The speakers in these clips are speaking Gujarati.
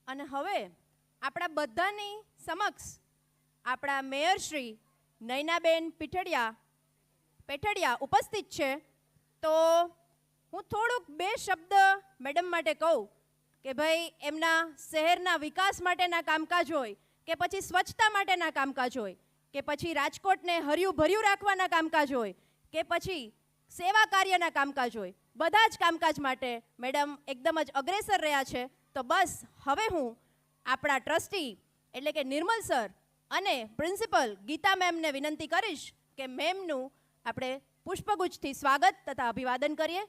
અને હવે આપણા બધાની સમક્ષ આપણા મેયર શ્રી નયનાબેન પેઠડિયા ઉપસ્થિત છે. તો હું થોડુંક બે શબ્દ મેડમ માટે કહું કે ભાઈ એમના શહેરના વિકાસ માટેના કામકાજ હોય કે પછી સ્વચ્છતા માટેના કામકાજ હોય કે પછી રાજકોટને હર્યું ભર્યું રાખવાના કામકાજ હોય કે પછી સેવા કાર્યના કામકાજ હોય, બધા જ કામકાજ માટે મેડમ એકદમ જ અગ્રેસર રહ્યા છે. તો બસ હવે હું આપણા ટ્રસ્ટી એટલે કે નિર્મલ સર અને પ્રિન્સિપલ ગીતા મેમને વિનંતી કરીશ કે મેમનું આપણે પુષ્પગુચ્છથી સ્વાગત તથા અભિવાદન કરીએ.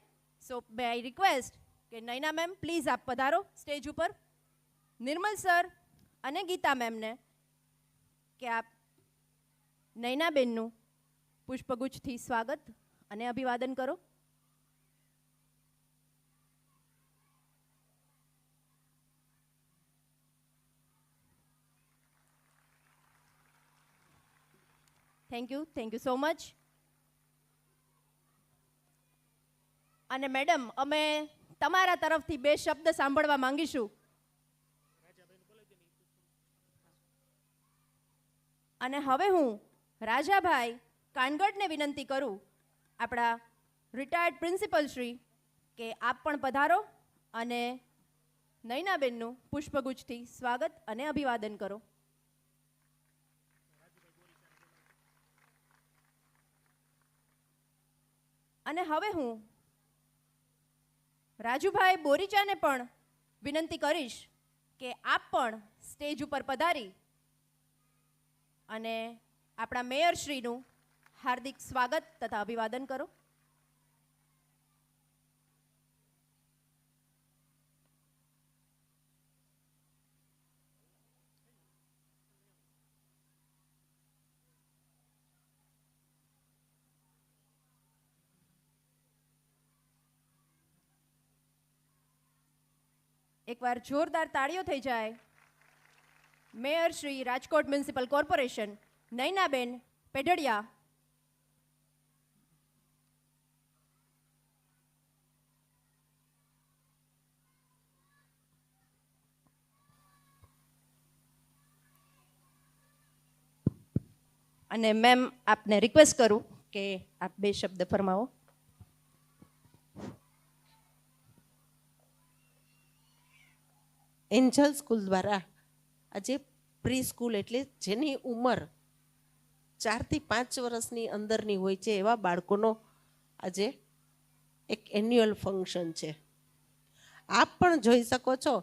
સો મે આઈ રિક્વેસ્ટ કે નયના મેમ પ્લીઝ આપ પધારો સ્ટેજ ઉપર. નિર્મલ સર અને ગીતા મેમને કે આપ નયનાબેનનું પુષ્પગુચ્છથી સ્વાગત અને અભિવાદન કરો. Thank you so much. અને મેડમ અમે તમારા તરફથી બે શબ્દ સાંભળવા માંગીશું. અને હવે હું રાજાભાઈ કાનગડને વિનંતી કરું, આપણા રિટાયર્ડ પ્રિન્સિપલ શ્રી, કે આપ પણ પધારો અને નયનાબેનનું પુષ્પગુચ્છથી સ્વાગત અને અભિવાદન કરો. અને હવે હું રાજુભાઈ બોરીચાને પણ વિનંતી કરીશ કે આપ પણ સ્ટેજ ઉપર પધારી અને આપણા મેયર શ્રીનું હાર્દિક સ્વાગત તથા અભિવાદન કરો. એકવાર જોરદાર તાળીઓ થઈ જાય mayor Shri Rajkot municipal corporation Nayanaben Pedhadiya. અને મેમ આપને રિક્વેસ્ટ કરું કે આપ બે શબ્દ ફરમાવો. એન્જલ સ્કૂલ દ્વારા આજે પ્રી સ્કૂલ એટલે જેની ઉંમર 4 થી 5 વર્ષની અંદરની હોય છે એવા બાળકોનો આજે એક એન્યુઅલ ફંક્શન છે. આપ પણ જોઈ શકો છો